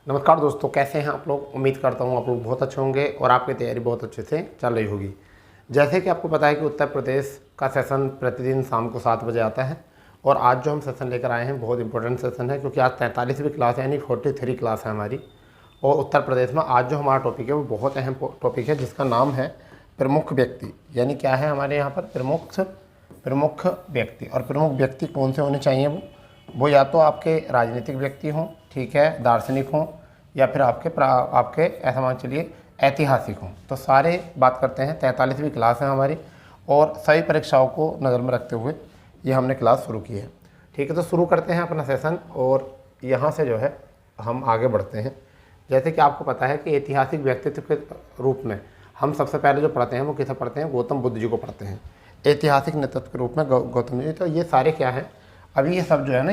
नमस्कार दोस्तों, कैसे हैं आप लोग। उम्मीद करता हूं आप लोग बहुत अच्छे होंगे और आपकी तैयारी बहुत अच्छे से चल रही होगी। जैसे कि आपको पता है कि उत्तर प्रदेश का सेशन प्रतिदिन शाम को 7 बजे आता है और आज जो हम सेशन लेकर आए हैं बहुत इंपॉर्टेंट सेशन है, क्योंकि आज 43वीं क्लास है, यानी 43 क्लास है हमारी। और उत्तर प्रदेश में आज जो हमारा टॉपिक है वो बहुत अहम टॉपिक है, जिसका नाम है प्रमुख व्यक्ति। यानी क्या है हमारे यहाँ पर प्रमुख व्यक्ति। और प्रमुख व्यक्ति कौन से होने चाहिए? वो या तो आपके राजनीतिक व्यक्ति हों, ठीक है, दार्शनिक हों, या फिर आपके ऐसा मान चलिए ऐतिहासिक हों। तो सारे बात करते हैं। 43वीं क्लास है हमारी और सभी परीक्षाओं को नज़र में रखते हुए ये हमने क्लास शुरू की है। ठीक है, तो शुरू करते हैं अपना सेशन और यहाँ से जो है हम आगे बढ़ते हैं। जैसे कि आपको पता है कि ऐतिहासिक व्यक्तित्व के रूप में हम सबसे पहले जो पढ़ते हैं वो किसे पढ़ते हैं? गौतम बुद्ध जी को पढ़ते हैं ऐतिहासिक नेतृत्व के रूप में, गौतम जी। तो ये सारे क्या है, अभी ये सब जो है ना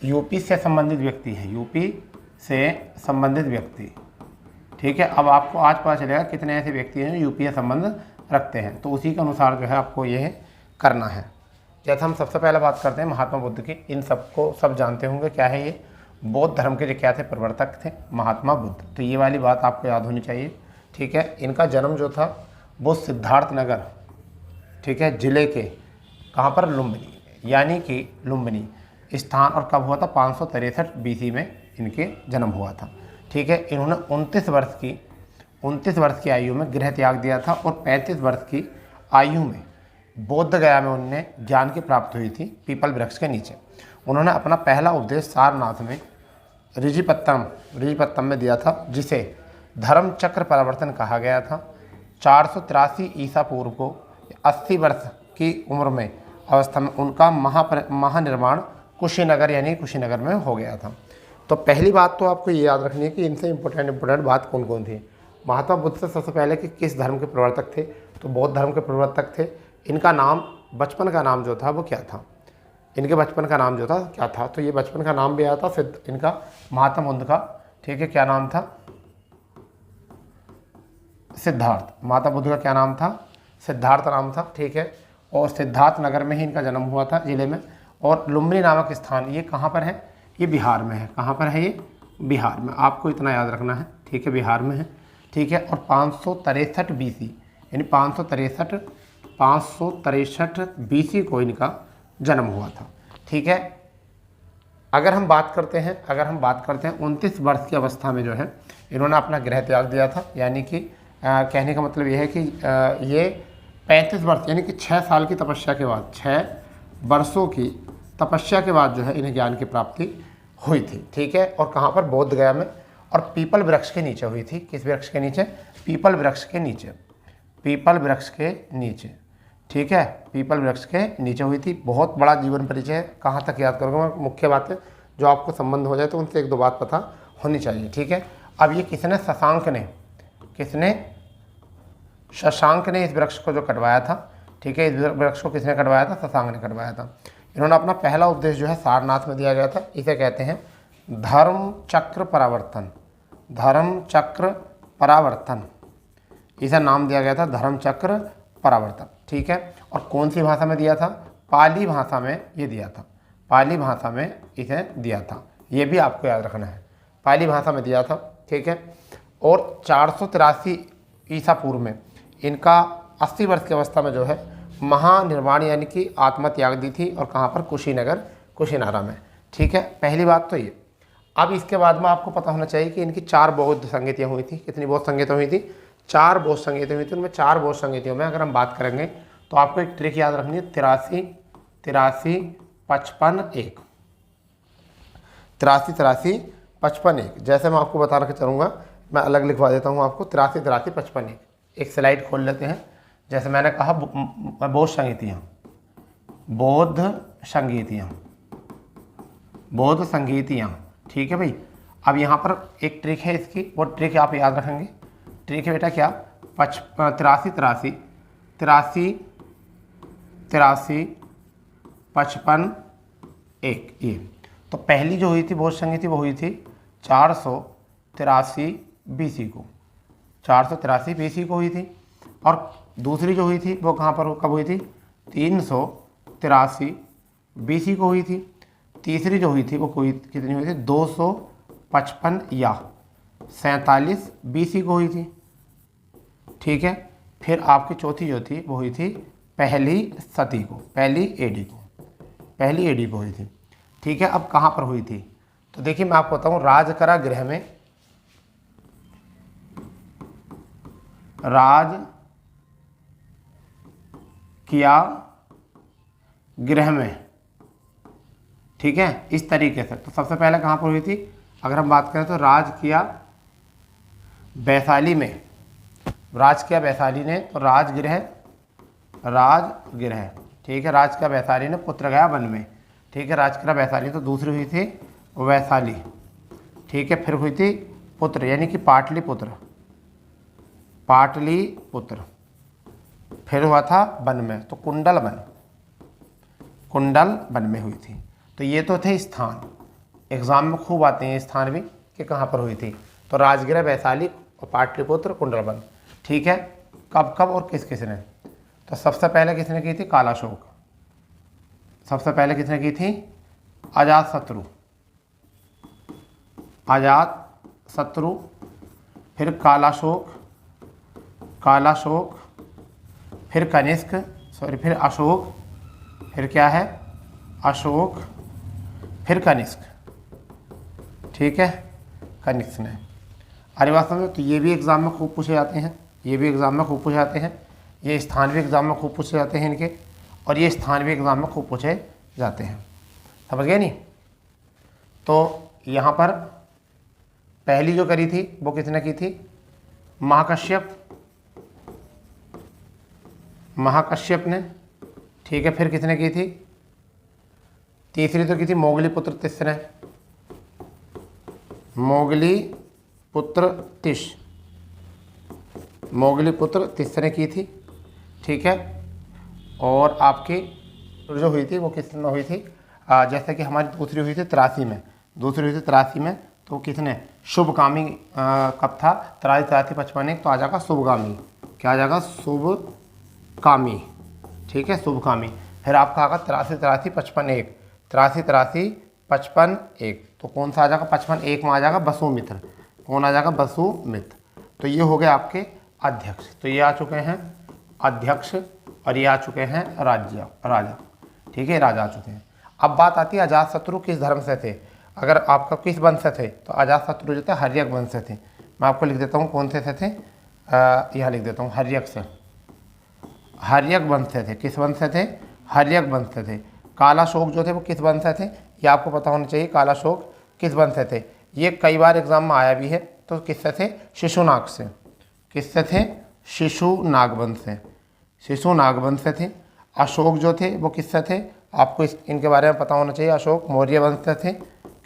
यूपी से संबंधित व्यक्ति हैं, यूपी से संबंधित व्यक्ति। ठीक है, अब आपको आज पता चलेगा कितने ऐसे व्यक्ति हैं जो यूपी से संबंध रखते हैं, तो उसी के अनुसार जो है आपको ये करना है। जैसे हम सबसे पहले बात करते हैं महात्मा बुद्ध की। इन सबको सब जानते होंगे क्या है ये? बौद्ध धर्म के जो क्या थे, प्रवर्तक थे महात्मा बुद्ध। तो ये वाली बात आपको याद होनी चाहिए। ठीक है, इनका जन्म जो था वो सिद्धार्थनगर, ठीक है, जिले के कहाँ पर? लुम्बिनी, यानी कि लुम्बिनी स्थान। और कब हुआ था? 563 BC में इनके जन्म हुआ था। ठीक है, इन्होंने 29 वर्ष की आयु में गृह त्याग दिया था और 35 वर्ष की आयु में बोध गया में उन्हें ज्ञान की प्राप्ति हुई थी, पीपल वृक्ष के नीचे। उन्होंने अपना पहला उपदेश सारनाथ में ऋषिपत्तम में दिया था, जिसे धर्म चक्र परिवर्तन कहा गया था। 483 ईसा पूर्व को 80 वर्ष की उम्र में अवस्था में उनका महानिर्माण कुशीनगर यानी कुशीनगर में हो गया था। तो पहली बात तो आपको ये याद रखनी है कि इनसे इम्पोर्टेंट बात कौन कौन थी। महात्मा बुद्ध से सबसे पहले कि किस धर्म के प्रवर्तक थे? तो बौद्ध धर्म के प्रवर्तक थे। इनका नाम, बचपन का नाम जो था वो क्या था? इनके बचपन का नाम जो था क्या था? तो ये बचपन का नाम भी आया था इनका महात्मा बुद्ध का। ठीक है, क्या नाम था? सिद्धार्थ। महात्मा बुद्ध का क्या नाम था? सिद्धार्थ नाम था। ठीक है, और सिद्धार्थ नगर में ही इनका जन्म हुआ था, जिले में। और लुम्बिनी नामक स्थान ये कहाँ पर है? ये बिहार में है। कहाँ पर है ये? बिहार में। आपको इतना याद रखना है। ठीक है, बिहार में है। ठीक है, और 563 BC यानी 563 BC को इनका जन्म हुआ था। ठीक है, अगर हम बात करते हैं 29 वर्ष की अवस्था में जो है इन्होंने अपना गृह त्याग दिया था। यानी कि कहने का मतलब ये है कि ये 35 वर्ष यानी कि 6 साल की तपस्या के बाद, 6 वर्षों की तपस्या के बाद जो है इन्हें ज्ञान की प्राप्ति हुई थी। ठीक है, और कहाँ पर? बोध गया में। और पीपल वृक्ष के नीचे हुई थी। किस वृक्ष के नीचे? पीपल वृक्ष के नीचे। ठीक है, पीपल वृक्ष के नीचे हुई थी। बहुत बड़ा जीवन परिचय है। कहाँ तक याद करूँगा मैं? मुख्य बातें जो आपको संबंध हो जाए तो उनसे 1-2 बात पता होनी चाहिए। ठीक है, अब ये शशांक ने इस वृक्ष को जो कटवाया था। ठीक है, इस वृक्ष को किसने कटवाया था? शशांक ने कटवाया था। इन्होंने अपना पहला उपदेश जो है सारनाथ में दिया गया था। इसे कहते हैं धर्म चक्र परावर्तन। इसे नाम दिया गया था धर्म चक्र परावर्तन। ठीक है, और कौन सी भाषा में दिया था? पाली भाषा में ये दिया था। पाली भाषा में इसे दिया था, ये भी आपको याद रखना है। पाली भाषा में दिया था। ठीक है, और 483 ईसा पूर्व में इनका 80 वर्ष की अवस्था में जो है महानिर्वाण यानी कि आत्मत्याग दी थी। और कहाँ पर? कुशीनगर में। ठीक है, पहली बात तो ये। अब इसके बाद में आपको पता होना चाहिए कि इनकी 4 बौद्ध संगतियाँ हुई थी। कितनी बौद्ध संगतियाँ हुई थी? 4 बौद्ध संगतियाँ हुई थी। उनमें 4 बौद्ध संगतियों में अगर हम बात करेंगे तो आपको एक ट्रिक याद रखनी है, 83 55 1। 83 55 1। जैसे मैं आपको बता के चलूँगा, मैं अलग लिखवा देता हूँ आपको। 83 55 1। एक स्लाइड खोल लेते हैं। जैसे मैंने कहा बौद्ध संगीतियाँ। ठीक है भाई, अब यहाँ पर एक ट्रिक है इसकी, वो ट्रिक आप याद रखेंगे। ट्रिक है बेटा क्या? 83 55 1। ये तो पहली जो हुई थी बौद्ध संगीति वो हुई थी 483 BC को। 483 BC को हुई थी। और दूसरी जो हुई थी वो कहाँ पर कब हुई थी? 383 BC को हुई थी। तीसरी जो हुई थी वो कोई कितनी हुई थी, 255 या 47 BC को हुई थी। ठीक है, फिर आपकी चौथी जो थी वो हुई थी पहली सदी को, पहली एडी को हुई थी। ठीक है, अब कहाँ पर हुई थी, तो देखिए मैं आपको बताऊँ, राजकरा गृह में, राज किया गृह में। ठीक है, इस तरीके से। तो सबसे पहले कहाँ पर हुई थी, अगर हम बात करें तो राज किया वैशाली में, राज किया वैशाली ने, तो राजगृह, ठीक है, राज किया वैशाली ने, पुत्र गया वन में। ठीक है, राज किया वैशाली, तो दूसरी हुई थी वैशाली। ठीक है, फिर हुई थी पुत्र यानी कि पाटलिपुत्र, फिर हुआ था वन में, तो कुंडल वन में हुई थी। तो ये तो थे स्थान, एग्जाम में खूब आते हैं स्थान भी कि कहाँ पर हुई थी। तो राजगृह, वैशाली और पाटलिपुत्र, कुंडल वन। ठीक है, कब कब और किस किसने, तो सबसे पहले किसने की थी, कालाशोक। सबसे पहले किसने की थी, अजातशत्रु, फिर कालाशोक, फिर कनिष्क, फिर अशोक, फिर क्या है, अशोक, फिर कनिष्क। ठीक है, कनिष्क ने। अरे बात समझो, तो ये भी एग्ज़ाम में खूब पूछे जाते हैं, ये स्थान भी एग्ज़ाम में खूब पूछे जाते हैं इनके, और ये स्थान भी एग्ज़ाम में खूब पूछे जाते हैं। समझ गए नहीं। तो यहाँ पर पहली जो करी थी वो किसने की थी, महाकश्यप ने। ठीक है, फिर किसने की थी, तीसरी तो की थी मोगलीपुत्र तिस ने, मोगलीपुत्र तिस ने की थी। ठीक है, और आपकी जो हुई थी वो किस में हुई थी, जैसे कि हमारी दूसरी हुई थी 83 में, तो किसने, शुभकामी कब था, 83 55 तो आ जाएगा शुभगामी, क्या आ जाएगा, शुभकामी। ठीक है, शुभकामी। फिर आपका आएगा 83 55 1, तो कौन सा आ जाएगा, 55 में आ जाएगा वसुमित्र, कौन आ जाएगा, वसुमित्र। तो ये हो गए आपके अध्यक्ष, तो ये आ चुके हैं अध्यक्ष, और ये आ चुके हैं राजा। ठीक है, राजा आ चुके हैं। अब बात आती है अजातशत्रु किस धर्म से थे, अगर आपका किस वंश से थे, तो अजातशत्रु जो थे हर्यक वंश से थे। मैं आपको लिख देता हूँ कौन से थे, यहाँ लिख देता हूँ, हर्यक वंश से थे। किस वंश से थे, हर्यक वंश से थे। कालाशोक जो थे वो किस वंश से थे, ये आपको पता होना चाहिए, कालाशोक किस वंश से थे, ये कई बार एग्जाम में आया भी है। तो किससे थे, शिशुनाग से। किससे थे, शिशुनाग वंश से थे। अशोक जो थे वो किससे थे, आपको इनके बारे में पता होना चाहिए, अशोक मौर्य वंश से थे।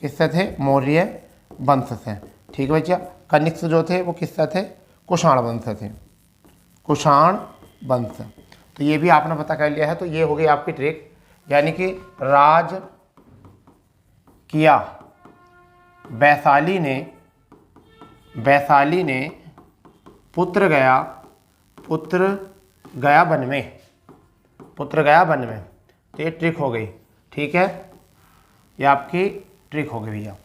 किससे थे, मौर्य वंश से। ठीक है भैया। कनिष्क जो थे वो किससे थे, कुषाण वंश से थे, कुषाण वंश। तो ये भी आपने पता कर लिया है। तो ये हो गई आपकी ट्रिक, यानी कि राज किया वैशाली ने पुत्र गया वन में, तो ये ट्रिक हो गई। ठीक है, ये आपकी ट्रिक हो गई भैया।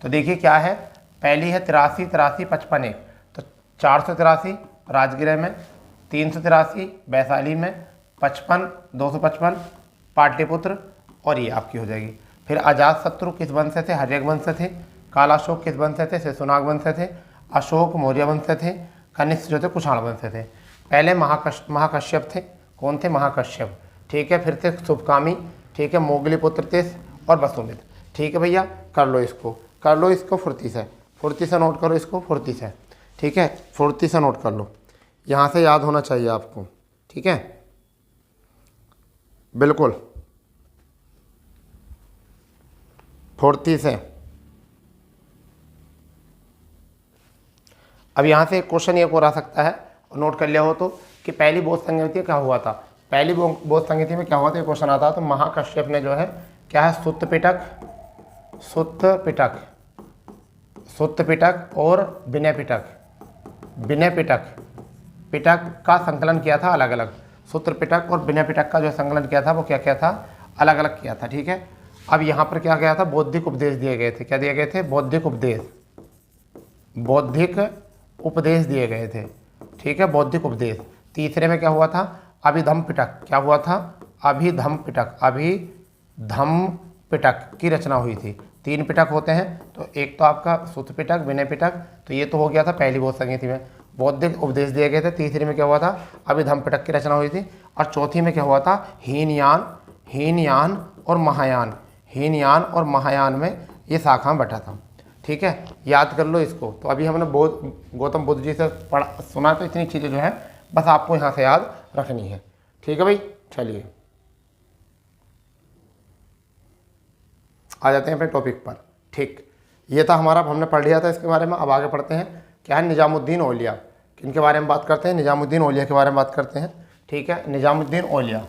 तो देखिए क्या है, पहली है 83 55 1, तो 483 राजगृह में, 383 वैशाली में, 55 255 पाटलिपुत्र, और ये आपकी हो जाएगी। फिर अजातशत्रु किस वंश से थे, हर्यक वंश से थे। कालाशोक किस वंश से थे, शिशुनाग वंश से थे। अशोक मौर्य वंश से थे। कनिष्क जो थे कुषाण वंश से थे। पहले महाकश्यप थे, कौन थे, महाकश्यप। ठीक है, फिर थे शुभकामी। ठीक है, मोगलीपुत्र तिस और वसुमित्र। ठीक है भैया, कर लो इसको फुर्ती से नोट करो इसको, फुर्ती से। ठीक है, फुर्ती से नोट कर लो, यहाँ से याद होना चाहिए आपको। ठीक है, बिल्कुल फुर्ती से। अब यहाँ से एक क्वेश्चन ये हो रहा सकता है, नोट कर लिया हो तो, कि पहली बौद्ध संगति क्या हुआ था। पहली बौद्ध संगति में क्या हुआ था, क्वेश्चन आता है। तो महाकश्यप ने जो है क्या है, सुत्त पिटक और विनय पिटक का संकलन किया था अलग अलग। सूत्र पिटक और विनय पिटक का जो संकलन किया था वो क्या था, अलग अलग किया था। ठीक है, अब यहाँ पर क्या गया था, बौद्धिक उपदेश दिए गए थे। क्या दिए गए थे? बौद्धिक उपदेश, बौद्धिक उपदेश दिए गए थे। ठीक है, बौद्धिक उपदेश। तीसरे में क्या हुआ था? अभिधम पिटक। क्या हुआ था? अभिधम पिटक, अभिधम पिटक की रचना हुई थी। 3 पिटक होते हैं, तो एक तो आपका सुत पिटक, विनय पिटक, तो ये तो हो गया था पहली बोध संगीति में। बौद्धिक उपदेश दिए गए थे। तीसरे में क्या हुआ था? अभिधम पिटक की रचना हुई थी। और चौथी में क्या हुआ था? हीनयान और महायान। हीनयान और महायान में ये शाखा में बैठा था। ठीक है, याद कर लो इसको। तो अभी हमने गौतम बुद्ध जी से सुना, तो इतनी चीज़ें जो है बस आपको यहाँ से याद रखनी है। ठीक है भाई, चलिए आ जाते हैं अपने टॉपिक पर। ठीक, ये था हमारा, हमने पढ़ लिया था इसके बारे में। अब आगे पढ़ते हैं। क्या है? निजामुद्दीन औलिया। किनके बारे में बात करते हैं? निजामुद्दीन औलिया के बारे में बात करते हैं। ठीक है, निजामुद्दीन औलिया।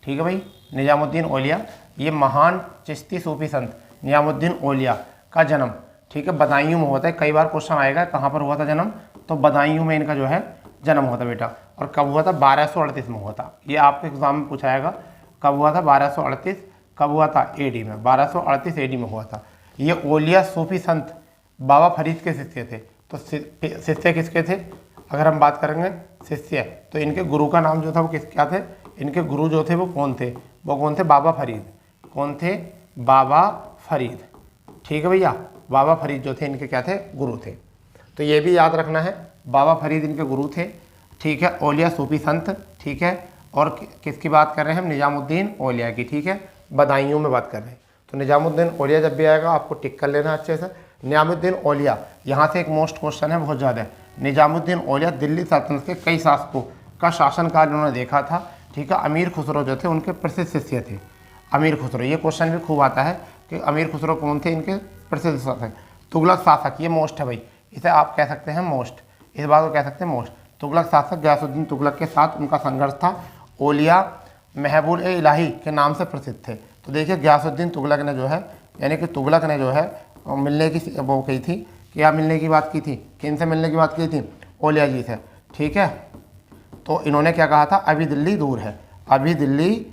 ठीक है भाई, निजामुद्दीन औलिया ये महान चिश्ती सूफी संत निजामुद्दीन औलिया का जन्म, ठीक है, बदायूं में होता है। कई बार क्वेश्चन आएगा कहाँ पर हुआ था जन्म, तो बदायूं में इनका जो है जन्म हुआ था बेटा। और कब हुआ था? 1238 में हुआ था। ये आपके एग्जाम में पूछाएगा कब हुआ था? 1238। कब हुआ था? एडी में, 1238 एडी में हुआ था। ये औलिया सूफी संत बाबा फरीद के शिष्य थे। तो शिष्य किसके थे अगर हम बात करेंगे? शिष्य, तो इनके गुरु का नाम जो था वो क्या थे? इनके गुरु जो थे वो कौन थे? वो कौन थे? बाबा फरीद। कौन थे? बाबा फरीद। ठीक है भैया, बाबा फरीद जो थे इनके क्या थे? गुरु थे। तो ये भी याद रखना है, बाबा फरीद इनके गुरु थे। ठीक है, औलिया सूफी संत। ठीक है, और किसकी बात कर रहे हैं हम? निजामुद्दीन औलिया की। ठीक है, बदायूं में बात कर रहे हैं। तो निजामुद्दीन औलिया जब भी आएगा आपको टिक कर लेना अच्छे से। निजामुद्दीन औलिया, यहाँ से एक मोस्ट क्वेश्चन है बहुत ज़्यादा। निजामुद्दीन औलिया दिल्ली सल्तनत के कई शासकों का शासनकाल उन्होंने देखा था। ठीक है, अमीर खुसरो जो थे उनके प्रसिद्ध शिष्य थे। अमीर खुसरो, ये क्वेश्चन भी खूब आता है कि अमीर खुसरो कौन थे? इनके प्रसिद्ध शासक। तुगलक शासक, ये मोस्ट है भाई, इसे आप कह सकते हैं मोस्ट, इस बात को कह सकते हैं मोस्ट। तुगलक शासक गयासुद्दीन तुगलक के साथ उनका संघर्ष था। औलिया महबूब ए इलाही के नाम से प्रसिद्ध थे। तो देखिए, गयासुद्दीन तुगलक ने जो है, यानी कि तुगलक ने जो है मिलने की वो कही थी, क्या मिलने की बात की थी? किन से मिलने की बात की थी? औलिया जी से। ठीक है, तो इन्होंने क्या कहा था? अभी दिल्ली दूर है, अभी दिल्ली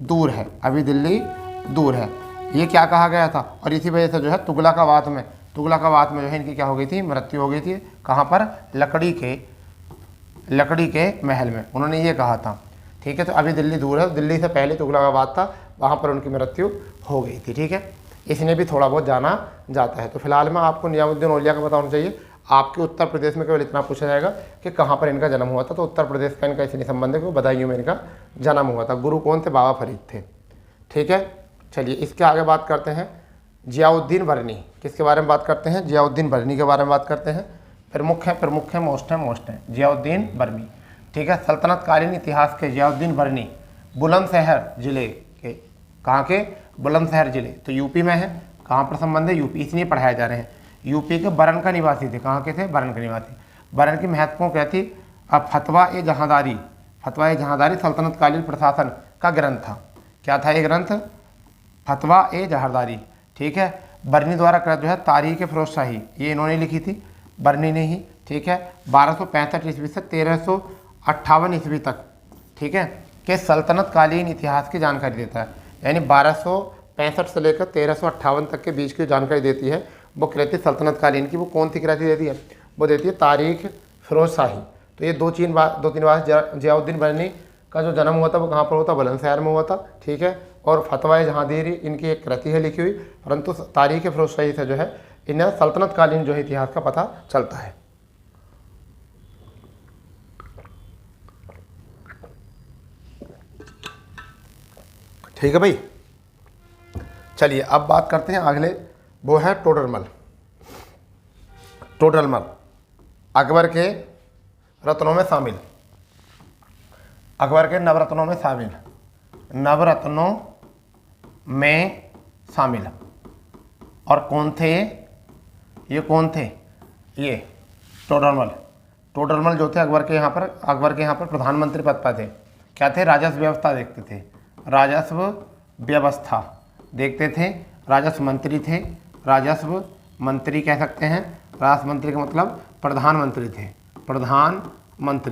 दूर है, अभी दिल्ली दूर है, ये क्या कहा गया था। और इसी वजह से जो है तुगलकाबाद में जो है इनकी क्या हो गई थी? मृत्यु हो गई थी। कहाँ पर? लकड़ी के महल में उन्होंने ये कहा था। ठीक है, तो अभी दिल्ली दूर है, दिल्ली से पहले तुगलकाबाद था, वहाँ पर उनकी मृत्यु हो गई थी। ठीक है, इसने भी थोड़ा बहुत जाना जाता है। तो फिलहाल में आपको निजामुद्दीन औलिया का पता होना चाहिए। आपके उत्तर प्रदेश में केवल इतना पूछा जाएगा कि कहाँ पर इनका जन्म हुआ था। तो उत्तर प्रदेश का इनका इसलिए संबंध है कि बदायूं में इनका जन्म हुआ था। गुरु कौन थे? बाबा फरीद थे। ठीक है, चलिए इसके आगे बात करते हैं जियाउद्दीन बरनी। किसके बारे में बात करते हैं? जियाउद्दीन बरनी के बारे में बात करते हैं। प्रमुख है, मोस्ट है जियाउद्दीन बरनी। ठीक है, सल्तनतकालीन इतिहास के जियाउद्दीन बरनी बुलंदशहर जिले के, कहाँ के? बुलंदशहर जिले, तो यूपी में है। कहाँ पर संबंध है? यूपी, इसलिए पढ़ाए जा रहे हैं। यूपी के बरन का निवासी थे। कहाँ के थे? बरन के निवासी। बरन की महत्वपूर्ण क्या थी? अब फतवा ए जहांदारी सल्तनतकालीन प्रशासन का ग्रंथ था। क्या था ये ग्रंथ? फतवा ए जहांदारी। ठीक है, बरनी द्वारा कृत जो है तारीख फिरोज शाही, ये इन्होंने लिखी थी, बरनी ने ही। ठीक है, 1265 ईस्वी से 1358 ईस्वी तक, ठीक है, के सल्तनतकालीन इतिहास की जानकारी देता है। यानी 1265 से लेकर 1358 तक के बीच की जानकारी देती है वो कृति सल्तनतकालीन की। वो कौन सी कृति देती है? वो देती है तारीख फिरोज शाही। तो ये दो तीन बार जियाउद्दीन बरनी का जो जन्म हुआ था वो कहाँ पर हुआ था? बुलंदशहर में हुआ था। ठीक है, और फतवा जहांदीरी इनकी एक कृति है लिखी हुई, परंतु तारीख फिरोज शाही से जो है इन्हें सल्तनतकालीन जो है इतिहास का पता चलता है। ठीक है भाई, चलिए अब बात करते हैं अगले, वो है टोडरमल। अकबर के रत्नों में शामिल, अकबर के नवरत्नों में शामिल। और कौन थे ये कौन थे? ये टोडरमल जो थे अकबर के यहाँ पर प्रधानमंत्री पद पर थे। क्या थे? राजस्व व्यवस्था देखते थे, राजस्व व्यवस्था देखते थे। राजस्व मंत्री थे, राजस्व मंत्री कह सकते हैं। राजस्व मंत्री का मतलब प्रधानमंत्री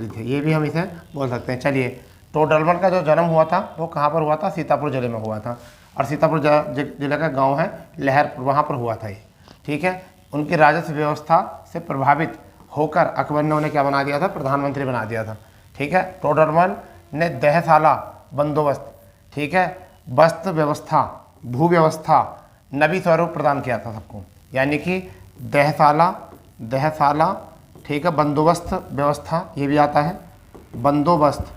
थे, ये भी हम इसे बोल सकते हैं। चलिए टोडरमल का जो जन्म हुआ था वो कहाँ पर हुआ था? सीतापुर जिले में हुआ था। और सीतापुर जिले का गांव है लहरपुर, वहाँ पर हुआ था ये। ठीक है। उनकी राजस्व व्यवस्था से प्रभावित होकर अकबर ने उन्हें क्या बना दिया था? प्रधानमंत्री बना दिया था। ठीक है। टोडरमल ने दहसाला बंदोबस्त, ठीक है, वस्त्र व्यवस्था, भू व्यवस्था, नबी स्वरूप प्रदान किया था सबको। यानी कि दहसाला, ठीक है, बंदोबस्त व्यवस्था, ये भी आता है, बंदोबस्त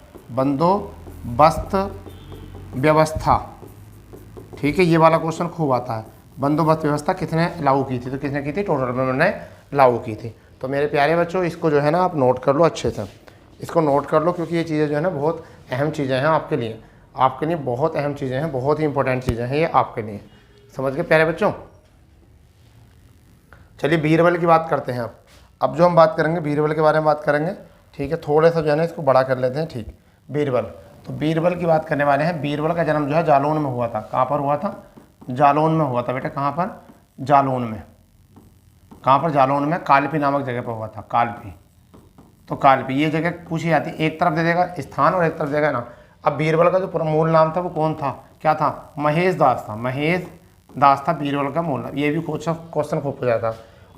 व्यवस्था। ठीक है, ये वाला क्वेश्चन खूब आता है। बंदोबस्त व्यवस्था किसने लागू की थी? तो किसने की थी? टोडरमल ने लागू की थी। तो मेरे प्यारे बच्चों, इसको जो है ना आप नोट कर लो अच्छे से, इसको नोट कर लो, क्योंकि ये चीज़ें जो है ना बहुत अहम चीज़ें हैं आपके लिए बहुत अहम चीज़ें हैं, बहुत ही इंपॉर्टेंट चीज़ें हैं ये आपके लिए। समझ गए प्यारे बच्चों? चलिए बीरबल की बात करते हैं। अब जो हम बात करेंगे बीरबल के बारे में बात करेंगे। ठीक है, थोड़े सा जो है ना इसको बड़ा कर लेते हैं। ठीक, बीरबल, तो बीरबल की बात करने वाले हैं। बीरबल का जन्म जो है जालौन में हुआ था। कहाँ पर हुआ था? जालौन में हुआ था बेटा। कहाँ पर? जालौन में। कहाँ पर? जालौन में। कालपी नामक जगह पर हुआ था। कालपी, तो कालपी ये जगह पूछी जाती है, एक तरफ दे देगा स्थान और एक तरफ देगा ना। अब बीरबल का जो पूरा मूल नाम था वो कौन था? क्या था? महेश दास था। महेश दास था बीरबल का मूल नाम। ये भी क्वेश्चन खूब पूछा था।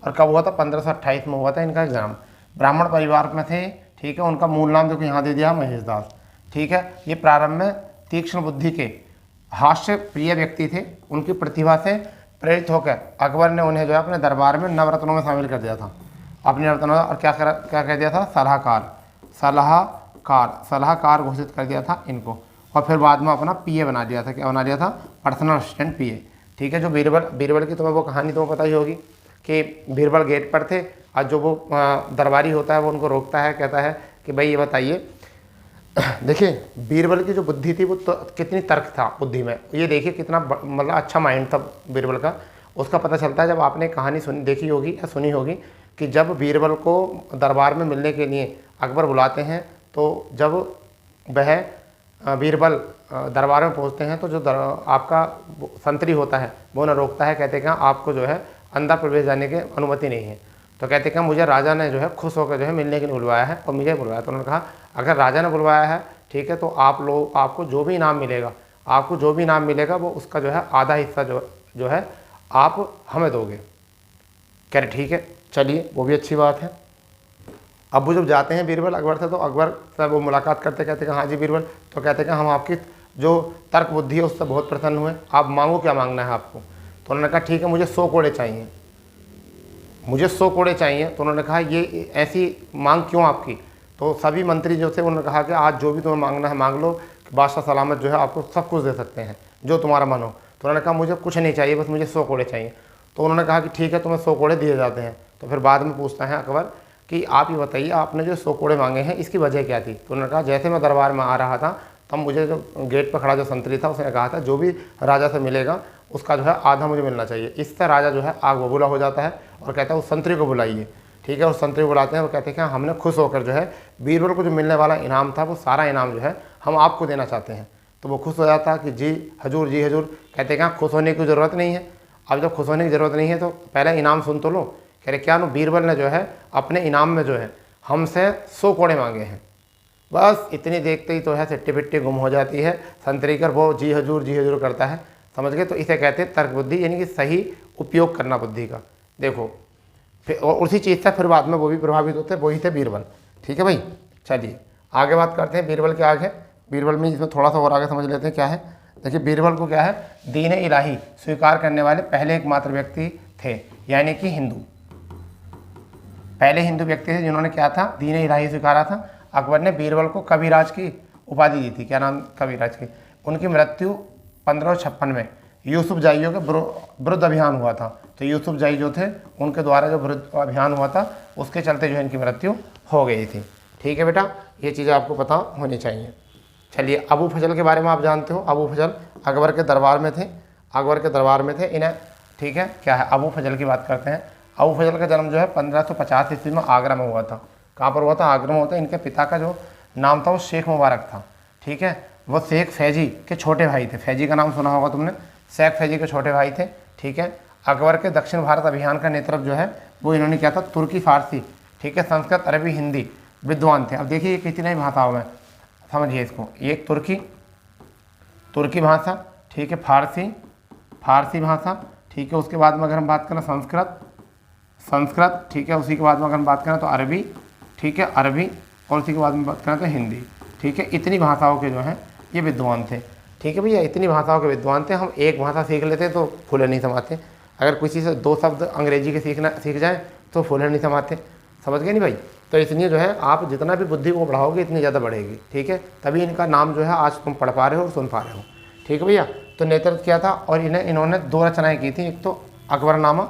और कब हुआ था? 1528 में हुआ था इनका जन्म। ब्राह्मण परिवार में थे। ठीक है, उनका मूल नाम देखो यहाँ दे दिया, महेश दास। ठीक है, ये प्रारंभ में तीक्ष्ण बुद्धि के हास्य प्रिय व्यक्ति थे। उनकी प्रतिभा से प्रेरित होकर अकबर ने उन्हें जो है अपने दरबार में नवरत्नों में शामिल कर दिया था, अपने रत्नों। और क्या कह दिया था? सलाहकार घोषित कर दिया था इनको। और फिर बाद में अपना पीए बना दिया था। क्या बना दिया था? पर्सनल असिस्टेंट, पीए। ठीक है, जो बीरबल की तुम्हें वो कहानी तुम्हें पता ही होगी कि बीरबल गेट पर थे और जो वो दरबारी होता है वो उनको रोकता है, कहता है कि भाई ये बताइए, देखिए बीरबल की जो बुद्धि थी वो तो कितनी तर्क था बुद्धि में, ये देखिए कितना मतलब अच्छा माइंड था बीरबल का। उसका पता चलता है जब आपने कहानी देखी होगी या सुनी होगी कि जब बीरबल को दरबार में मिलने के लिए अकबर बुलाते हैं, तो जब वह बीरबल दरबार में पहुंचते हैं तो जो आपका संतरी होता है वो उन्हें रोकता है, कहते हैं आपको जो है अंदर प्रवेश जाने की अनुमति नहीं है। तो कहते हैं मुझे राजा ने जो है खुश होकर जो है मिलने के लिए बुलवाया है और मुझे बुलवाया। तो उन्होंने कहा अगर राजा ने बुलवाया है, ठीक है, तो आपको जो भी इनाम मिलेगा वो उसका जो है आधा हिस्सा जो है आप हमें दोगे। कह रहे ठीक है, चलिए वो भी अच्छी बात है। अब वो जब जाते हैं बीरबल अकबर से, तो अकबर से वो मुलाकात करते, कहते हैं हाँ जी बीरबल, तो कहते हैं हम आपकी जो तर्क बुद्धि है उससे बहुत प्रसन्न हुए, आप मांगो, क्या मांगना है आपको? तो उन्होंने कहा ठीक है मुझे 100 कोड़े चाहिए, मुझे 100 कोड़े चाहिए। तो उन्होंने कहा ये ऐसी मांग क्यों आपकी? तो सभी मंत्री जो थे उन्होंने कहा कि आज जो भी तुम्हें मांगना है मांग लो, बादशाह सलामत जो है आपको सब कुछ दे सकते हैं जो तुम्हारा मन हो। तो उन्होंने कहा मुझे कुछ नहीं चाहिए, बस मुझे 100 कोड़े चाहिए। तो उन्होंने कहा कि ठीक है तुम्हें 100 कोड़े दिए जाते हैं। तो फिर बाद में पूछता है अकबर कि आप ये बताइए आपने जो 100 कोड़े मांगे हैं इसकी वजह क्या थी? तो उन्होंने कहा जैसे मैं दरबार में आ रहा था तब मुझे जो गेट पर खड़ा जो संतरी था उसने कहा था जो भी राजा से मिलेगा उसका जो है आधा मुझे मिलना चाहिए। इससे राजा जो है आग बबूला हो जाता है और कहता है उस संतरी को बुलाइए। ठीक है, उस संतरी को बुलाते हैं, वो कहते हैं कि हमने खुश होकर जो है बीरबल को जो मिलने वाला इनाम था वो सारा इनाम जो है हम आपको देना चाहते हैं। तो वो खुश हो जाता है कि जी हजूर, जी हजूर। कहते हैं खुश होने की ज़रूरत नहीं है। अब जब खुश होने की ज़रूरत नहीं है तो पहले इनाम सुन तो लो। कह रहे क्या नो, बीरबल ने जो है अपने इनाम में जो है हमसे 100 कोड़े मांगे हैं। बस इतनी देखते ही तो है सिट्टी पिट्टी गुम हो जाती है, संतरी कर वो जी हजूर करता है। समझ गए? तो इसे कहते हैं तर्क बुद्धि, यानी कि सही उपयोग करना बुद्धि का। देखो फिर और उसी चीज़ से फिर बाद में वो भी प्रभावित होते हैं, वही थे बीरबल। ठीक है भाई, चलिए आगे बात करते हैं बीरबल के आगे। बीरबल में इसमें थोड़ा सा और आगे समझ लेते हैं क्या है। देखिए बीरबल को क्या है, दीन इलाही स्वीकार करने वाले पहले एकमात्र व्यक्ति थे, यानी कि हिंदू, पहले हिंदू व्यक्ति थे जिन्होंने क्या था, दीन इलाही स्वीकारा था। अकबर ने बीरबल को कविराज की उपाधि दी थी। क्या नाम? कविराज की। उनकी मृत्यु 1556 में यूसुफ जाइयों के विरुद्ध अभियान हुआ था। तो यूसुफ जाई जो थे उनके द्वारा जो विरुद्ध अभियान हुआ था उसके चलते जो है इनकी मृत्यु हो गई थी। ठीक है बेटा, ये चीज़ें आपको पता होनी चाहिए। चलिए अबू फजल के बारे में आप जानते हो। अबू फजल अकबर के दरबार में थे, इन्हें ठीक है क्या है, अबू फजल की बात करते हैं। अबू फजल का जन्म जो है 1550 ईस्वी में आगरा में हुआ था। कहाँ पर हुआ था? आगरा में हुआ था। इनके पिता का जो नाम था वो शेख मुबारक था। ठीक है, वो शेख फैजी के छोटे भाई थे। फैजी का नाम सुना होगा तुमने, शेख फैजी के छोटे भाई थे। ठीक है, अकबर के दक्षिण भारत अभियान का नेतृत्व जो है वो इन्होंने किया था। तुर्की, फारसी, ठीक है, संस्कृत, अरबी, हिंदी विद्वान थे। अब देखिए ये कितनी भाषाओं में, समझिए इसको, ये तुर्की, तुर्की भाषा, ठीक है, फारसी, फारसी भाषा, ठीक है। उसके बाद में अगर हम बात करें संस्कृत, संस्कृत, ठीक है। उसी के बाद में अगर हम बात करें तो अरबी, ठीक है, अरबी, और उसी के बाद में बात करें तो हिंदी, ठीक है। इतनी भाषाओं के जो हैं ये विद्वान थे, ठीक है भैया, इतनी भाषाओं के विद्वान थे। हम एक भाषा सीख लेते तो फूले नहीं समाते, अगर किसी से 2 शब्द अंग्रेजी के सीख जाए तो फूले नहीं समाते, समझ गए नहीं भाई। तो इसलिए जो है आप जितना भी बुद्धि को बढ़ाओगे इतनी ज़्यादा बढ़ेगी, ठीक है। तभी इनका नाम जो है आज तुम पढ़ पा रहे हो और सुन पा रहे हो, ठीक है भैया। तो नेतृत्व किया था और इन्होंने 2 रचनाएँ की थी, एक तो अकबरनामा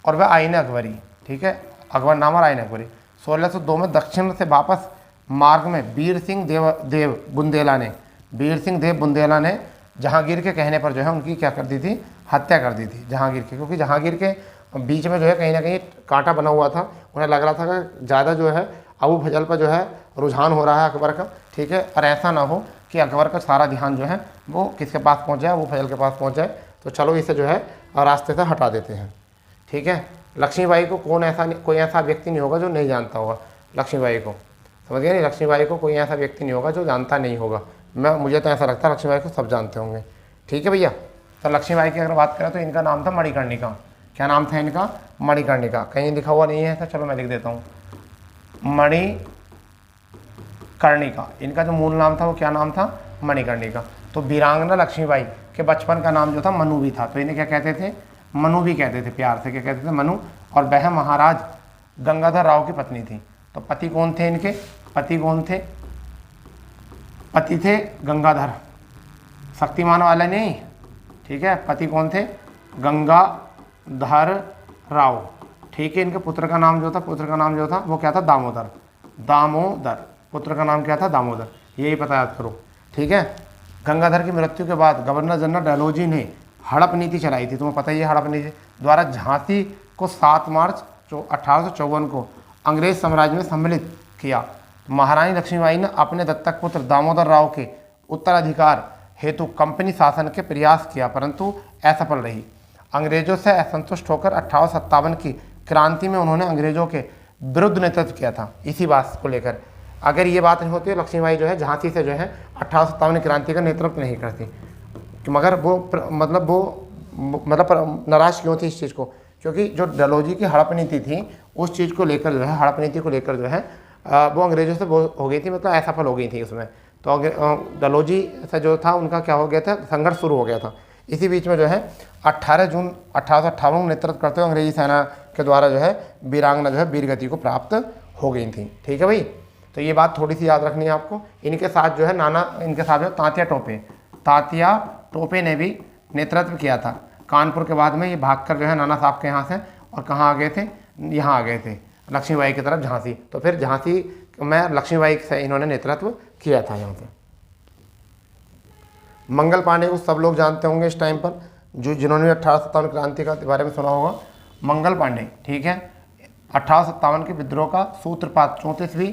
और वह आईन अकबरी, ठीक है, अकबरनामा और आईन अकबरी। 1602 में दक्षिण से वापस मार्ग में वीर सिंह देव बुंदेला ने, वीर सिंह देव बुंदेला ने जहांगीर के कहने पर जो है उनकी क्या कर दी थी, हत्या कर दी थी जहांगीर के, क्योंकि जहांगीर के बीच में जो है कहीं ना कहीं कांटा बना हुआ था। उन्हें लग रहा था कि ज़्यादा जो है अबू फजल पर जो है रुझान हो रहा है अकबर का, ठीक है, और ऐसा ना हो कि अकबर का सारा ध्यान जो है वो किसके पास पहुँच जाए, अबू फजल के पास पहुँच जाए। तो चलो इसे जो है रास्ते से हटा देते हैं, ठीक है। लक्ष्मीबाई को कोई ऐसा व्यक्ति नहीं होगा जो नहीं जानता होगा लक्ष्मीबाई को, समझ गए नहीं, लक्ष्मीबाई को कोई ऐसा व्यक्ति नहीं होगा जो जानता नहीं होगा। मुझे तो ऐसा लगता है लक्ष्मीबाई को सब जानते होंगे, ठीक है भैया। तो लक्ष्मीबाई की अगर बात करें तो इनका नाम था मणिकर्णिका। क्या नाम था इनका, मणिकर्णिका। कहीं लिखा हुआ नहीं है ऐसा, चलो मैं लिख देता हूँ, मणिकर्णिका। इनका जो मूल नाम था वो क्या नाम था, मणिकर्णिका। तो वीरांगना लक्ष्मीबाई के बचपन का नाम जो था मनु भी था, तो इन्हें क्या कहते थे, मनु भी कहते थे, प्यार से क्या कहते थे, मनु। और वह महाराज गंगाधर राव की पत्नी थी। तो पति कौन थे इनके, पति कौन थे, पति थे गंगाधर, शक्तिमान वाले नहीं, ठीक है। पति कौन थे, गंगाधर राव, ठीक है। इनके पुत्र का नाम जो था, पुत्र का नाम जो था वो क्या था, दामोदर, दामोदर, पुत्र का नाम क्या था, दामोदर, यही पता याद करो, ठीक है। गंगाधर की मृत्यु के बाद गवर्नर जनरल डलहौजी ने हड़प नीति चलाई थी, तुम्हें पता ही है हड़प नीति द्वारा झांसी को 7 मार्च 1854 को अंग्रेज साम्राज्य में सम्मिलित किया। महारानी लक्ष्मीबाई ने अपने दत्तक पुत्र दामोदर राव के उत्तराधिकार हेतु कंपनी शासन के प्रयास किया, परंतु असफल रही। अंग्रेजों से असंतुष्ट होकर 1857 की क्रांति में उन्होंने अंग्रेजों के विरुद्ध नेतृत्व किया था इसी बात को लेकर। अगर ये बात नहीं होती लक्ष्मीबाई जो है झांसी से जो है 1857 क्रांति का नेतृत्व नहीं करती, मगर वो मतलब नाराज़ क्यों थी इस चीज़ को, क्योंकि जो डलहौजी की हड़प नीति थी उस चीज़ को लेकर जो है, हड़प नीति को लेकर जो है वो अंग्रेजों से वो हो गई थी, मतलब असफल हो गई थी उसमें। तो डलहौजी से जो था उनका क्या हो गया था, संघर्ष शुरू हो गया था। इसी बीच में जो है 18 जून 1858 में नेतृत्व करते हुए अंग्रेजी सेना के द्वारा जो है वीरांगना जो है वीरगति को प्राप्त हो गई थी, ठीक है भाई। तो ये बात थोड़ी सी याद रखनी है आपको। इनके साथ जो है इनके साथ जो तात्या टोपे ने भी नेतृत्व किया था। कानपुर के बाद में ये भागकर जो है नाना साहब के यहाँ से और कहाँ आ गए थे, यहाँ आ गए थे लक्ष्मीबाई की तरफ, झांसी। तो फिर झांसी में लक्ष्मीबाई से इन्होंने नेतृत्व किया था यहाँ पे। मंगल पांडे को सब लोग जानते होंगे इस टाइम पर, जिन्होंने 1857 क्रांति का बारे में सुना होगा। मंगल पांडे, ठीक है, 1857 के विद्रोह का सूत्रपात 34वीं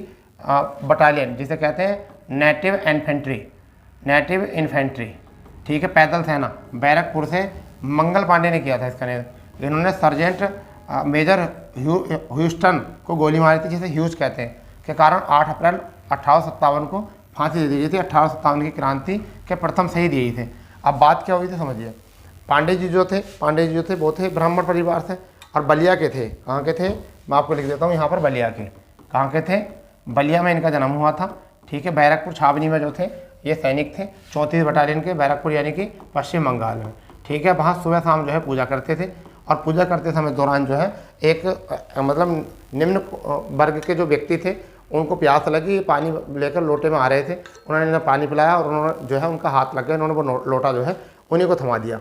बटालियन जिसे कहते हैं नेटिव इन्फेंट्री, ठीक है, पैदल सेना, बैरकपुर से मंगल पांडे ने किया था इसका नेतृत्व। इन्होंने सर्जेंट मेजर ह्यूस्टन को गोली मारी थी, जिसे ह्यूज कहते हैं, के कारण 8 अप्रैल 1857 को फांसी दे दी गई थी। 1857 की क्रांति के प्रथम शहीद यही थे। अब बात क्या हुई थी समझिए। पांडे जी जो थे वो थे ब्राह्मण परिवार से और बलिया के थे। कहाँ के थे, मैं आपको लिख देता हूँ यहाँ पर, बलिया के। कहाँ के थे, बलिया में इनका जन्म हुआ था, ठीक है। बैरकपुर छावनी में जो थे ये सैनिक थे 34 बटालियन के, बैरकपुर यानी कि पश्चिम बंगाल में, ठीक है। वहाँ सुबह शाम जो है पूजा करते थे और पूजा करते समय दौरान जो है एक मतलब निम्न वर्ग के जो व्यक्ति थे उनको प्यास लगी, पानी लेकर लोटे में आ रहे थे, उन्होंने पानी पिलाया और उन्होंने जो है उनका हाथ लग गया, उन्होंने वो लोटा जो है उन्हीं को थमा दिया।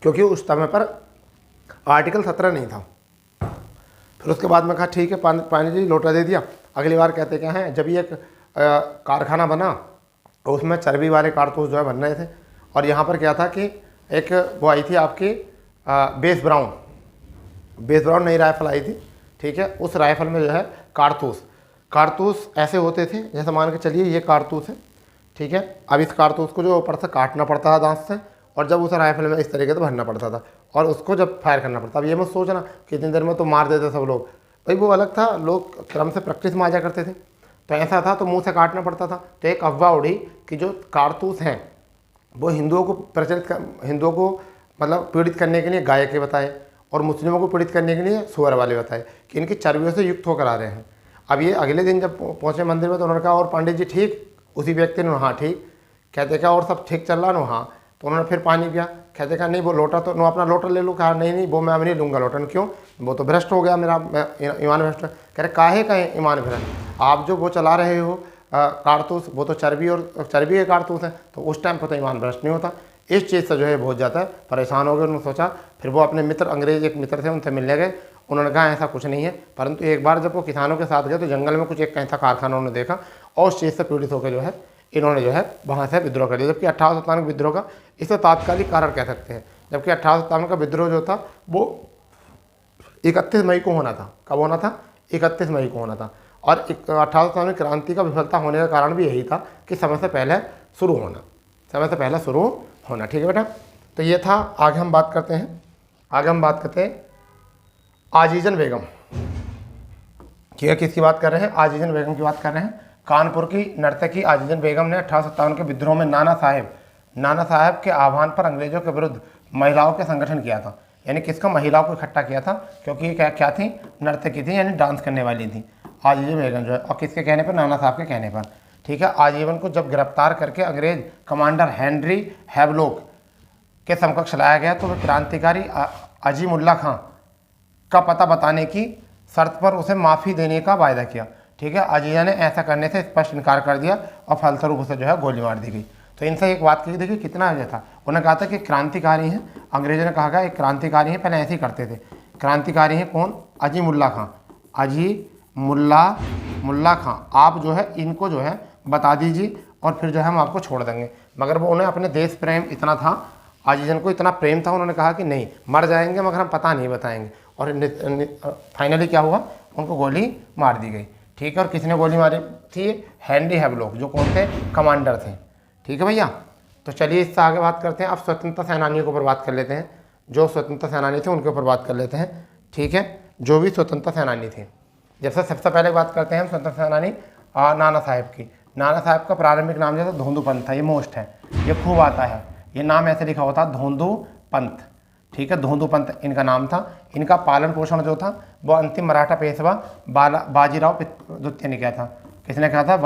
क्योंकि उस समय पर आर्टिकल 17 नहीं था। फिर उसके बाद में कहा ठीक है पानी जी लोटा दे दिया। अगली बार कहते क्या है, जब ये एक कारखाना बना तो उसमें चर्बी वाले कारतूस जो है बन रहे थे और यहाँ पर क्या था कि एक वो आई थी आपकी बेस ब्राउन नई राइफल आई थी, ठीक है। उस राइफल में जो है कारतूस ऐसे होते थे, जैसे मान के चलिए ये कारतूस है, ठीक है। अब इस कारतूस को जो ऊपर से काटना पड़ता था दांत से और जब उस राइफल में इस तरीके से भरना पड़ता था और उसको जब फायर करना पड़ता। अब ये मत सोचना कि इतनी देर में तो मार देते सब लोग, भाई वो अलग था, लोग क्रम से प्रैक्टिस में आ जाया करते थे, तो ऐसा था तो मुंह से काटना पड़ता था। तो एक अफवाह उड़ी कि जो कारतूस हैं वो हिंदुओं को हिंदुओं को मतलब पीड़ित करने के लिए गाय के बताए और मुस्लिमों को पीड़ित करने के लिए सुअर वाले बताए कि इनकी चर्बियों से युक्त होकर आ रहे हैं। अब ये अगले दिन जब पहुँचे मंदिर में तो उन्होंने कहा और पंडित जी ठीक? उसी व्यक्ति ने हाँ ठीक। कहते क्या और सब ठीक चल रहा ना? हाँ। तो उन्होंने फिर पानी पिया। कहते क्या नहीं वो लोटा तो अपना लोटा ले लो। कहा नहीं वो मैं अब नहीं लूँगा लोटन। क्यों? वो तो भ्रष्ट हो गया मेरा, ईमान भ्रष्ट। कह रहे काहे का ईमान भ्रष्ट? आप जो वो चला रहे हो कारतूस, वो तो चर्बी और चर्बी के कारतूस हैं, तो उस टाइम पर तो ईमान भ्रष्ट नहीं होता। इस चीज़ से जो है बहुत ज़्यादा परेशान हो गए। उन्होंने सोचा, फिर वो अपने मित्र अंग्रेज एक मित्र थे उनसे मिलने गए। उन्होंने कहा ऐसा कुछ नहीं है, परंतु एक बार जब वो किसानों के साथ गए तो जंगल में कुछ एक ऐसा कारखाना उन्होंने देखा और उस चीज़ से पीड़ित होकर जो है इन्होंने जो है वहाँ से विद्रोह कर दिया। जबकि 1857 विद्रोह का इसे तात्कालिक कारण कह सकते हैं। जबकि 1857 का विद्रोह जो था वो 31 मई को होना था। कब होना था? 31 मई को होना था। और 1857 क्रांति का विफलता होने का कारण भी यही था कि समय से पहले शुरू होना। ठीक है बेटा, तो ये था। आगे हम बात करते हैं आजीजन बेगम। ठीक है, किसकी बात कर रहे हैं? आजीजन बेगम की बात कर रहे हैं। कानपुर की नर्तकी आजीजन बेगम ने 1857 के विद्रोह में नाना साहब के आह्वान पर अंग्रेजों के विरुद्ध महिलाओं के संगठन किया था। यानी किसका? महिलाओं को इकट्ठा किया था, क्योंकि ये क्या थी? नर्तकी थी, यानी डांस करने वाली थी आजीजन बेगम जो है। और किसके कहने पर? नाना साहब के कहने पर। ठीक है, आजीवन को जब गिरफ्तार करके अंग्रेज कमांडर हेनरी हैवलॉक के समकक्ष लाया गया तो वह क्रांतिकारी अजीमुल्ला खां का पता बताने की शर्त पर उसे माफ़ी देने का वायदा किया। ठीक है, अजीजा ने ऐसा करने से स्पष्ट इनकार कर दिया और फलस्वरूप उसे जो है गोली मार दी गई। तो इनसे एक बात की, देखिए कितना अजय था। उन्होंने कहा था कि क्रांतिकारी हैं, अंग्रेजों ने कहा गया एक क्रांतिकारी हैं, पहले ऐसे ही करते थे। क्रांतिकारी हैं कौन? अजीमुल्ला खां। आप जो है इनको जो है बता दीजिए और फिर जो है हम आपको छोड़ देंगे। मगर वो उन्हें अपने देश प्रेम इतना था, आजीजन को इतना प्रेम था, उन्होंने कहा कि नहीं मर जाएंगे मगर हम पता नहीं बताएंगे। और फाइनली क्या हुआ? उनको गोली मार दी गई। ठीक है, और किसने गोली मारी थी? हेनरी हैवलॉक, जो कौन थे? कमांडर थे। ठीक है भैया, तो चलिए इससे आगे बात करते हैं। अब स्वतंत्रता सेनानियों के ऊपर बात कर लेते हैं। जो स्वतंत्रता सेनानी थे उनके ऊपर बात कर लेते हैं। ठीक है, जो भी स्वतंत्रता सेनानी थे, जैसे सबसे पहले बात करते हैं हम स्वतंत्रता सेनानी नाना साहब की। नाना साहब का प्रारंभिक नाम जो था धोंदू पंत था। ये मोस्ट है, ये खूब आता है, ये नाम ऐसे लिखा होता धोंदू पंत। ठीक है, धोंदू पंत इनका नाम था। इनका पालन पोषण जो था वो अंतिम मराठा पेशवा बाजीराव द्वितीय ने किया था। किसने किया था?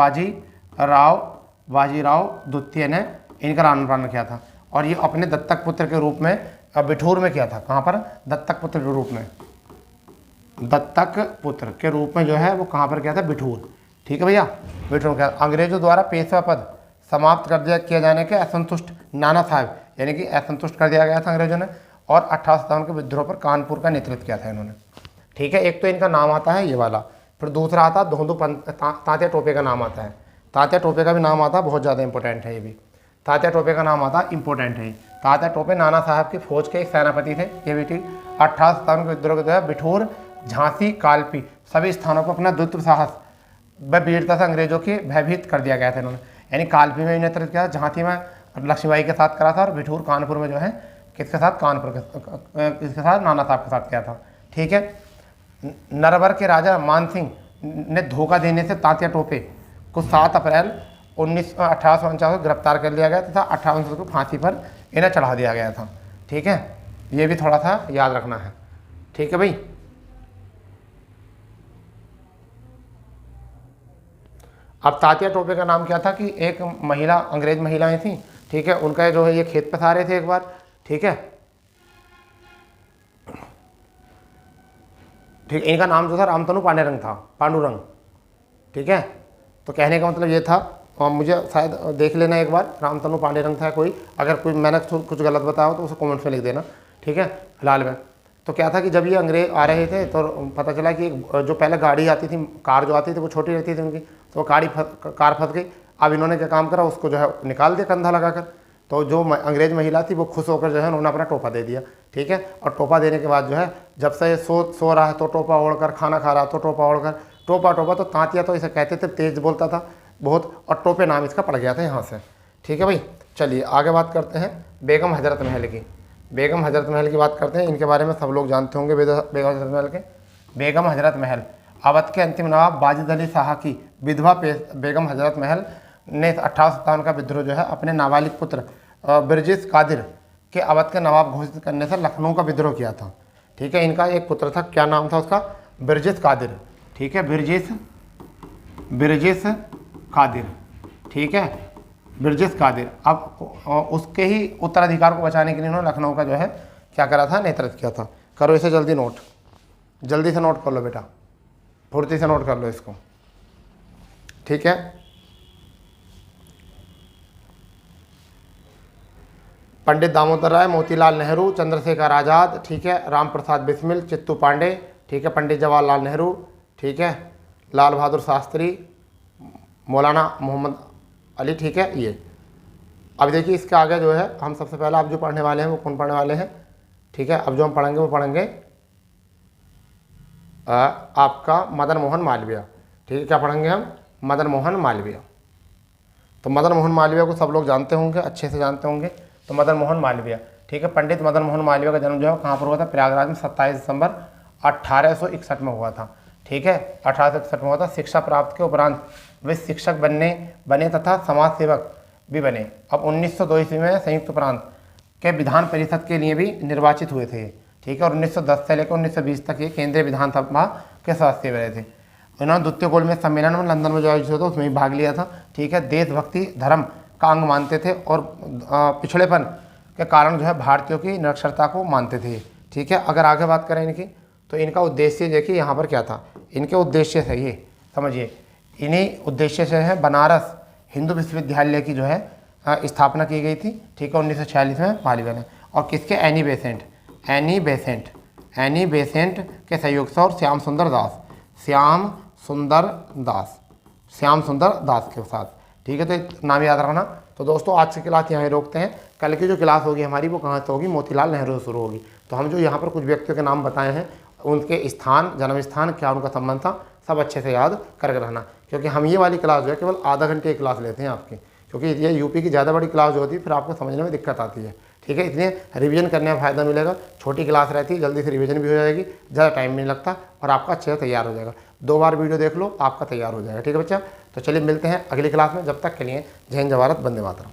बाजीराव द्वितीय ने इनका लालन पालन किया था। और ये अपने दत्तक पुत्र के रूप में बिठूर में किया था। कहाँ पर? दत्तक पुत्र के रूप में। दत्तक पुत्र के रूप में जो है वो कहाँ पर किया था? बिठूर। ठीक है भैया, बिठूर का। अंग्रेजों द्वारा पेशवा पद समाप्त किया जाने के असंतुष्ट नाना साहब, यानी कि असंतुष्ट कर दिया गया था अंग्रेजों ने, और 1857 के विद्रोह पर कानपुर का नेतृत्व किया था इन्होंने। ठीक है, एक तो इनका नाम आता है ये वाला, फिर दूसरा आता है धोंदू पंत। तात्या टोपे का नाम आता है, तात्या टोपे का भी नाम आता है, बहुत ज़्यादा इंपॉर्टेंट है ये भी। तात्या टोपे का नाम आता है, इंपॉर्टेंट है। तात्या टोपे नाना साहब की फौज के एक सेनापति थे। ये भी ठीक। 1857 के विद्रोह के दौरान बिठूर, झांसी, कालपी सभी स्थानों पर अपना द्रुत साहस व वीरता से अंग्रेजों की भयभीत कर दिया गया था इन्होंने। यानी कालपी में नेतृत्व किया, झांसी में लक्ष्मीबाई के साथ करा था, और बिठूर कानपुर में जो है किसके साथ? किसके साथ? नाना साहब के साथ किया था। ठीक है, नरवर के राजा मान सिंह ने धोखा देने से तात्या टोपे को 7 अप्रैल 1849 को गिरफ्तार कर लिया गया तथा 1800 को फांसी पर इन्हें चढ़ा दिया गया था। ठीक है, ये भी थोड़ा सा याद रखना है। ठीक है भाई, अब तात्या टोपे का नाम क्या था कि एक महिला, अंग्रेज महिलाएं थी। ठीक है, उनका जो है ये खेत पे रहे थे एक बार। ठीक है, ठीक, इनका नाम जो था रामतनु पांडुरंग। ठीक है, तो कहने का मतलब ये था, और मुझे शायद देख लेना एक बार, रामतनु पांडुरंग था कोई, अगर कोई मैंने कुछ गलत बताया हो तो उसे कमेंट में लिख देना। ठीक है, फिलहाल में तो क्या था कि जब ये अंग्रेज आ रहे थे तो पता चला कि जो पहले गाड़ी आती थी, कार जो आती थी वो छोटी रहती थी उनकी, तो कार फंस गई। अब इन्होंने क्या काम करा, उसको जो है निकाल दिया कंधा लगाकर। तो जो अंग्रेज महिला थी वो खुश होकर जो है उन्होंने अपना टोपा दे दिया। ठीक है, और टोपा देने के बाद जो है जब से सो रहा है तो टोपा ओढ़कर, खाना खा रहा तो टोपा ओढ़कर, टोपा तो तांतिया तो इसे कहते थे, तेज बोलता था बहुत, और टोपे नाम इसका पड़ गया था यहाँ से। ठीक है भाई, चलिए आगे बात करते हैं बेगम हजरत महल की। बेगम हजरत महल की बात करते हैं, इनके बारे में सब लोग जानते होंगे बेगम हजरत महल के। बेगम हजरत महल। अवध के अंतिम नवाब वाजिद अली शाह की विधवा बेगम हजरत महल ने 1857 का विद्रोह जो है अपने नाबालिग पुत्र बिरजिस कादिर के अवध के नवाब घोषित करने से लखनऊ का विद्रोह किया था। ठीक है, इनका एक पुत्र था, क्या नाम था उसका? बिरजिस कादिर। ठीक है, बिरजिस कादिर। ठीक है, बिरजिस कादिर। अब उसके ही उत्तराधिकार को बचाने के लिए उन्होंने लखनऊ का जो है क्या करा था? नेतृत्व किया था। करो इसे जल्दी नोट, जल्दी से नोट कर लो बेटा, फुर्ती से नोट कर लो इसको। ठीक है, पंडित दामोदर राय, मोतीलाल नेहरू, चंद्रशेखर आज़ाद, ठीक है, राम प्रसाद बिस्मिल, चित्तू पांडे, ठीक है, पंडित जवाहरलाल नेहरू, ठीक है, लाल बहादुर शास्त्री, मौलाना मोहम्मद अली। ठीक है, ये अब देखिए इसके आगे जो है हम सबसे पहले आप जो पढ़ने वाले हैं वो कौन पढ़ने वाले हैं? ठीक है, अब जो हम पढ़ेंगे वो पढ़ेंगे आपका मदन मोहन मालवीय। ठीक है, क्या पढ़ेंगे हम? मदन मोहन मालवीय। तो मदन मोहन मालवीय को सब लोग जानते होंगे, अच्छे से जानते होंगे। तो मदन मोहन मालवीय, ठीक है, पंडित मदन मोहन मालवीय का जन्म जो है कहाँ पर हुआ था? प्रयागराज में 27 दिसंबर 1861 में हुआ था। ठीक है, 1861 में हुआ था। शिक्षा प्राप्त के उपरांत वे शिक्षक बने तथा समाज सेवक भी बने। अब 1902 ईस्वी में संयुक्त प्रांत के विधान परिषद के लिए भी निर्वाचित हुए थे। ठीक है, और 1910 से लेकर 1920 तक ये केंद्रीय विधानसभा के सदस्य रहे थे। इन्होंने द्वितीय गोलमेज सम्मेलन में लंदन में जो आयोजित हुआ था उसमें भी भाग लिया था। ठीक है, देशभक्ति धर्म का अंग मानते थे और पिछड़ेपन के कारण जो है भारतीयों की निरक्षरता को मानते थे। ठीक है, अगर आगे बात करें इनकी, तो इनका उद्देश्य देखिए यहाँ पर क्या था? इनके उद्देश्य से ये समझिए, इन्हीं उद्देश्य से है बनारस हिंदू विश्वविद्यालय की जो है स्थापना की गई थी। ठीक है, 1946 में मालवीय ने। और किसके? एनी बेसेंट के सहयोग से और श्याम सुंदर दास के साथ। ठीक है, तो नाम याद रखना। तो दोस्तों आज की क्लास यहाँ रोकते हैं। कल की जो क्लास होगी हमारी वो कहाँ से होगी? मोतीलाल नेहरू से शुरू होगी। तो हम जो यहाँ पर कुछ व्यक्तियों के नाम बताए हैं, उनके स्थान, जन्म स्थान, क्या उनका संबंध था, सब अच्छे से याद करके रहना। क्योंकि हम ये वाली क्लास जो है केवल आधा घंटे की क्लास लेते हैं आपकी, क्योंकि ये यूपी की ज़्यादा बड़ी क्लास जो होती है फिर आपको समझने में दिक्कत आती है। ठीक है, इसलिए रिवीजन करने में फ़ायदा मिलेगा। छोटी क्लास रहती है, जल्दी से रिवीजन भी हो जाएगी, ज़्यादा टाइम नहीं लगता और आपका अच्छे से तैयार हो जाएगा। 2 बार वीडियो देख लो, आपका तैयार हो जाएगा। ठीक है बच्चा, तो चलिए मिलते हैं अगली क्लास में। जब तक के लिए जय हिंद, जय भारत, वंदे मातरम।